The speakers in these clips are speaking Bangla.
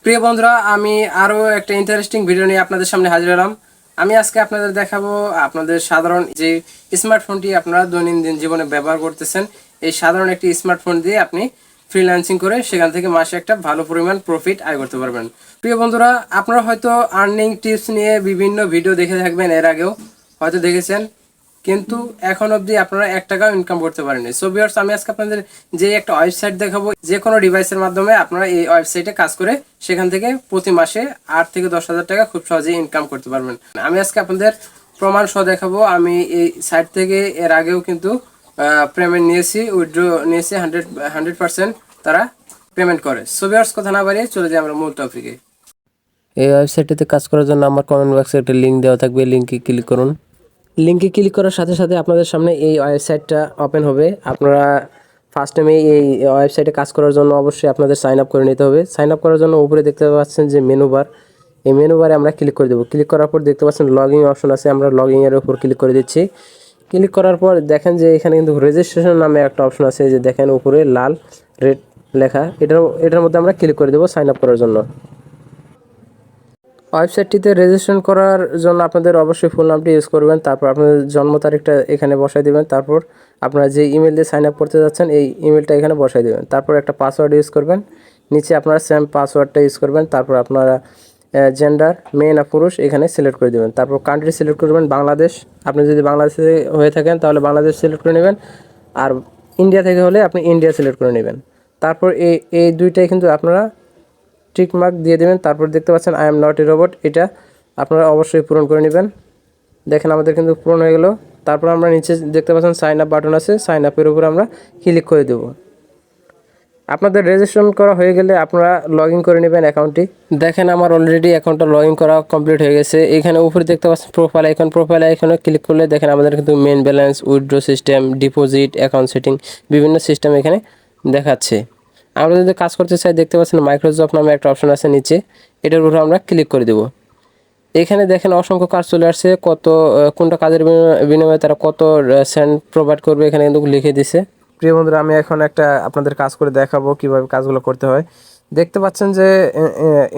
প্রিয় বন্ধুরা, আমি আরো একটা ইন্টারেস্টিং ভিডিও নিয়ে আপনাদের সামনে হাজির হলাম। আমি আজকে আপনাদের দেখাবো আপনাদের সাধারণ যে স্মার্টফোনটি আপনারা দৈনন্দিন জীবনে ব্যবহার করতেছেন, এই সাধারণ একটি স্মার্টফোন দিয়ে আপনি ফ্রিল্যান্সিং করে সেখান থেকে মাসে একটা ভালো পরিমাণ প্রফিট আয় করতে পারবেন। প্রিয় বন্ধুরা, আপনারা হয়তো আর্নিং টিপস নিয়ে বিভিন্ন ভিডিও দেখে থাকবেন, এর আগেও হয়তো দেখেছেন, কিন্তু এখন অবধি আপনারা 1 টাকাও ইনকাম করতে পারেননি। সো ভিউয়ার্স, আমি আজকে আপনাদের যে একটা ওয়েবসাইট দেখাবো, যে কোনো ডিভাইসের মাধ্যমে আপনারা এই ওয়েবসাইটে কাজ করে সেখান থেকে প্রতি মাসে 8 থেকে 10 হাজার টাকা খুব সহজেই ইনকাম করতে পারবেন। আমি আজকে আপনাদের প্রমাণ সহ দেখাবো। আমি এই সাইট থেকে এর আগেও কিন্তু পেমেন্ট নিয়েছি, উইথড্র নিয়েছি, 100% তারা পেমেন্ট করে। সো ভিউয়ার্স, কথা না বাড়িয়ে চলে যাই আমরা মূল টপিকে। এই ওয়েবসাইটটিতে কাজ করার জন্য আমার কমেন্ট বক্সে একটা লিঙ্ক দেওয়া থাকবে, লিঙ্কে ক্লিক করুন। লিঙ্কে ক্লিক করার সাথে সাথে আপনাদের সামনে এই ওয়েবসাইটটা ওপেন হবে। আপনারা ফার্স্ট টাইমে এই ওয়েবসাইটে কাজ করার জন্য অবশ্যই আপনাদের সাইন আপ করে নিতে হবে। সাইন আপ করার জন্য উপরে দেখতে পাচ্ছেন যে মেনু বার, এই মেনু বারে আমরা ক্লিক করে দেবো। ক্লিক করার পর দেখতে পাচ্ছেন লগইন অপশন আছে, আমরা লগইনের উপর ক্লিক করে দিচ্ছি। ক্লিক করার পর দেখেন যে এখানে কিন্তু রেজিস্ট্রেশন নামে একটা অপশন আছে, যে দেখেন উপরে লাল রেড লেখা, এটার মধ্যে আমরা ক্লিক করে দেবো সাইন আপ করার জন্য। ওয়েবসাইটটিতে রেজিস্ট্রেশন করার জন্য আপনাদের অবশ্যই ফুল নামটি ইউজ করবেন, তারপর আপনাদের জন্ম তারিখটা এখানে বসাই দেবেন, তারপর আপনারা যে ইমেল দিয়ে সাইন আপ করতে যাচ্ছেন এই ইমেলটা এখানে বসাই দেবেন, তারপর একটা পাসওয়ার্ড ইউজ করবেন। নিচে আপনারা সেম পাসওয়ার্ডটা ইউজ করবেন, তারপর আপনারা জেন্ডার মেয়ে না পুরুষ এখানে সিলেক্ট করে দেবেন, তারপর কান্ট্রি সিলেক্ট করবেন বাংলাদেশ। আপনি যদি বাংলাদেশে হয়ে থাকেন তাহলে বাংলাদেশ সিলেক্ট করে নেবেন, আর ইন্ডিয়া থেকে হলে আপনি ইন্ডিয়া সিলেক্ট করে নেবেন। তারপর এই দুইটাই কিন্তু আপনারা টিক মার্ক দিয়ে দেবেন। তারপর দেখতে পাচ্ছেন I am not a robot, এটা আপনারা অবশ্যই পূরণ করে নেবেন। দেখেন আমাদের কিন্তু পূরণ হয়ে গেল। তারপর আমরা নিচে দেখতে পাচ্ছেন সাইন আপ বাটন আছে, সাইন আপের উপর আমরা ক্লিক করে দেব। আপনাদের রেজিস্ট্রেশন করা হয়ে গেলে আপনারা লগ ইন করে নেবেন অ্যাকাউন্টটি। দেখেন আমার অলরেডি অ্যাকাউন্টটা লগ ইন করা কমপ্লিট হয়ে গেছে। এখানে উপরে দেখতে পাচ্ছেন প্রোফাইল আইকন, প্রোফাইল আইকনে ক্লিক করলে দেখেন আমাদের কিন্তু main balance, withdraw system, deposit, account setting বিভিন্ন সিস্টেম এখানে দেখাচ্ছে। আমরা যদি কাজ করতে চাই দেখতে পাচ্ছেন মাইক্রোসফট নামে একটা অপশন আছে নিচে, এটার উপর আমরা ক্লিক করে দেব। এখানে দেখেন অসংখ্য কাজ চলে আসছে, কোনটা কাজের বিনিময়ে তারা কত সেন্ট প্রোভাইড করবে এখানে কিন্তু লিখে দিছে। প্রিয় বন্ধুরা, আমি এখন একটা আপনাদের কাজ করে দেখাবো কিভাবে কাজগুলো করতে হয়। দেখতে পাচ্ছেন যে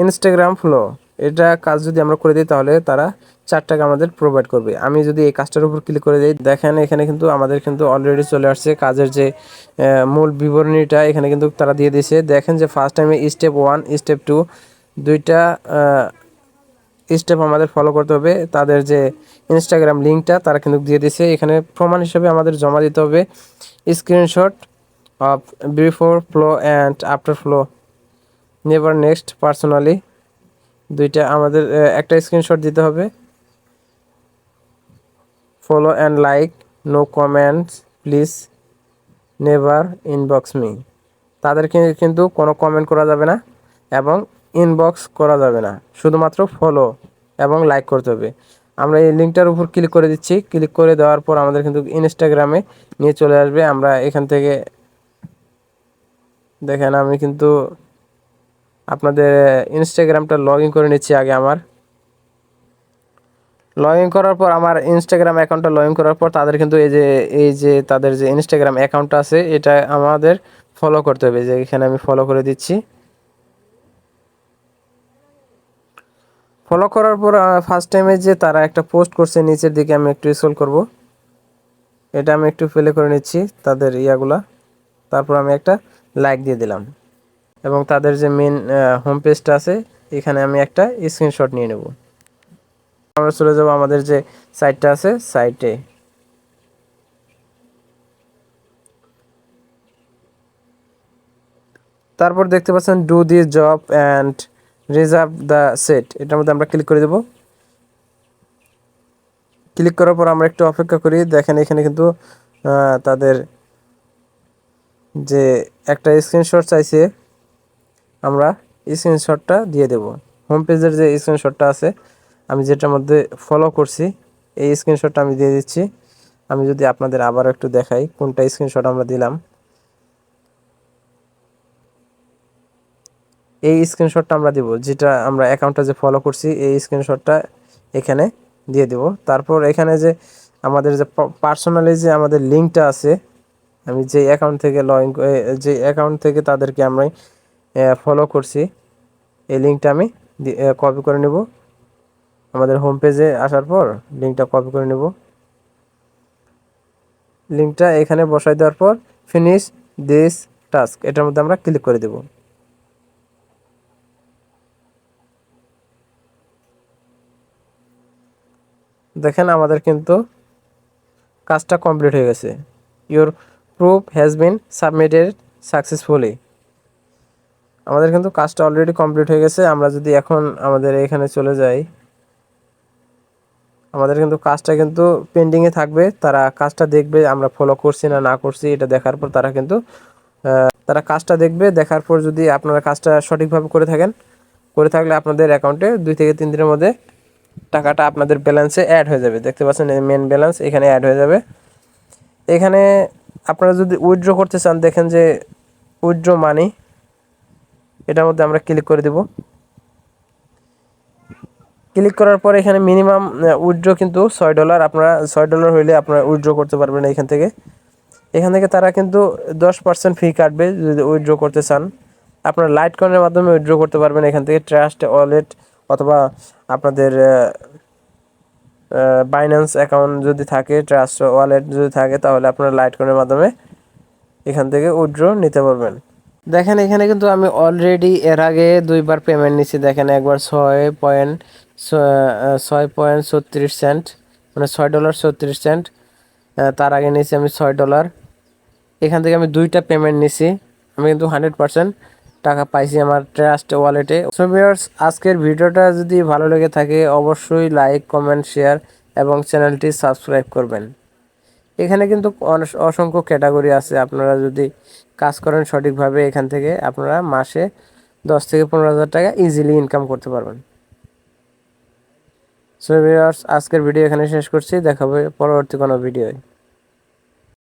ইনস্টাগ্রাম ফ্লো, এটা কাজ যদি আমরা করে দিই তাহলে তারা 4 টাকা আমাদের প্রোভাইড করবে। আমি যদি এই কাজটার উপর ক্লিক করে দিই, দেখেন এখানে কিন্তু আমাদের কিন্তু অলরেডি চলে আসছে কাজের যে মূল বিবরণীটা এখানে কিন্তু তারা দিয়ে দিয়েছে। দেখেন যে ফার্স্ট টাইমে স্টেপ 1 স্টেপ 2 দুইটা স্টেপ আমাদের ফলো করতে হবে। তাদের যে ইনস্টাগ্রাম লিঙ্কটা তারা কিন্তু দিয়ে দিয়েছে। এখানে প্রমাণ হিসেবে আমাদের জমা দিতে হবে screenshot of before flow and after flow, never next personally, দুইটা আমাদের একটা স্ক্রিনশট দিতে হবে। Follow and like, no comments please, never inbox me, তাদেরকে কিন্তু কোনো কমেন্ট করা যাবে না এবং ইনবক্স করা যাবে না, শুধুমাত্র ফলো এবং লাইক করতে হবে। আমরা এই লিঙ্কটার উপর ক্লিক করে দিচ্ছি। ক্লিক করে দেওয়ার পর আমাদের কিন্তু ইনস্টাগ্রামে নিয়ে চলে আসবে। আমরা এখান থেকে দেখেন আমি কিন্তু আপনাদের ইনস্টাগ্রামটা লগ ইন করে নিচ্ছি আগে। আমার লগ ইন করার পর আমার ইনস্টাগ্রাম অ্যাকাউন্টটা লগ ইন করার পর তাদের কিন্তু এই যে তাদের যে ইনস্টাগ্রাম অ্যাকাউন্টটা আছে এটা আমাদের ফলো করতে হবে, যে এখানে আমি ফলো করে দিচ্ছি। ফলো করার পর ফার্স্ট টাইমে যে তারা একটা পোস্ট করছে নিচের দিকে, আমি একটু স্ক্রল করব, এটা আমি একটু প্লে করে নিচ্ছি তাদের ইয়াগুলা। তারপর আমি একটা লাইক দিয়ে দিলাম এবং তাদের যে মেন হোম পেজটা আছে এখানে আমি একটা স্ক্রিনশট নিয়ে নেব। আমরা চলে যাব আমাদের যে সাইটটা আছে সাইটে। তারপর দেখতে পাচ্ছেন do this job and reserve the set, এটার মধ্যে আমরা ক্লিক করে দেব। ক্লিক করার পর আমরা একটু অপেক্ষা করি। দেখেন এখানে কিন্তু তাদের যে একটা স্ক্রিনশট চাইছে, আমরা স্ক্রিনশটটা দিয়ে দেব। হোম পেজের যে স্ক্রিনশটটা আছে আমি যেটার মধ্যে ফলো করছি এই স্ক্রিনশটটা আমি দিয়ে দিচ্ছি। আমি যদি আপনাদের আবার একটু দেখাই কোনটা স্ক্রিনশট আমরা দিলাম, এই স্ক্রিনশটটা আমরা দিব, যেটা আমরা অ্যাকাউন্টটা যে ফলো করছি এই স্ক্রিনশটটা এখানে দিয়ে দেব। তারপর এখানে যে আমাদের যে পার্সোনালি যে আমাদের লিঙ্কটা আছে, আমি যে অ্যাকাউন্ট থেকে যে অ্যাকাউন্ট থেকে তাদেরকে আমরা ফলো করছি এই লিঙ্কটা আমি কপি করে নেব। আমাদের হোম পেজে আসার পর লিঙ্কটা কপি করে নেব। লিঙ্কটা এখানে বসাই দেওয়ার পর ফিনিশ দিস টাস্ক এটার মধ্যে আমরা ক্লিক করে দেব। দেখেন আমাদের কিন্তু কাজটা কমপ্লিট হয়ে গেছে। Your proof has been submitted successfully. আমাদের কিন্তু কাজটা অলরেডি কমপ্লিট হয়ে গেছে। আমরা যদি এখন আমাদের এখানে চলে যাই, আমাদের কিন্তু কাজটা কিন্তু পেন্ডিংয়ে থাকবে। তারা কাজটা দেখবে আমরা ফলো করছি না না করছি, এটা দেখার পর তারা কিন্তু তারা কাজটা দেখবে। দেখার পর যদি আপনারা কাজটা সঠিকভাবে করে থাকলে আপনাদের অ্যাকাউন্টে 2 থেকে 3 দিনের মধ্যে টাকাটা আপনাদের ব্যালেন্সে অ্যাড হয়ে যাবে। দেখতে পাচ্ছেন এই মেন ব্যালেন্স এখানে অ্যাড হয়ে যাবে। এখানে আপনারা যদি উইথড্র করতে চান, দেখেন যে উইথড্র মানি, এটার মধ্যে আমরা ক্লিক করে দেব। ক্লিক করার পর এখানে মিনিমাম উইথড্র কিন্তু $6। আপনারা $6 হইলে আপনারা উইথড্র করতে পারবেন এখান থেকে তারা কিন্তু 10% ফি কাটবে যদি উইথড্র করতে চান। আপনারা লাইট কয়েনের মাধ্যমে উইথড্র করতে পারবেন এখান থেকে, ট্রাস্ট ওয়ালেট অথবা আপনাদের বাইন্যান্স অ্যাকাউন্ট যদি থাকে, ট্রাস্ট ওয়ালেট যদি থাকে, তাহলে আপনারা লাইট কয়েনের মাধ্যমে এখান থেকে উইথড্র নিতে পারবেন। দেখেন এখানে কিন্তু আমি অলরেডি এর আগে 2বার পেমেন্ট নিছি। দেখেন একবার 6.36 সেন্ট, মানে $6.36। তার আগে নিয়েছি আমি $6। এখান থেকে আমি 2টা পেমেন্ট নিছি। আমি কিন্তু 100% টাকা পাইছি আমার ট্রাস্ট ওয়ালেটে। সো ভিউয়ার্স, আজকের ভিডিওটা যদি ভালো লেগে থাকে অবশ্যই লাইক, কমেন্ট, শেয়ার এবং চ্যানেলটি সাবস্ক্রাইব করবেন। এখানে কিন্তু অসংখ্য ক্যাটাগরি আছে। আপনারা যদি কাজ করেন সঠিকভাবে, এখান থেকে আপনারা মাসে 10 থেকে 15 হাজার টাকা ইজিলি ইনকাম করতে পারবেন। সো ভিউয়ার্স, আজকের ভিডিও এখানে শেষ করছি। দেখা হবে পরবর্তী কোনো ভিডিওয়।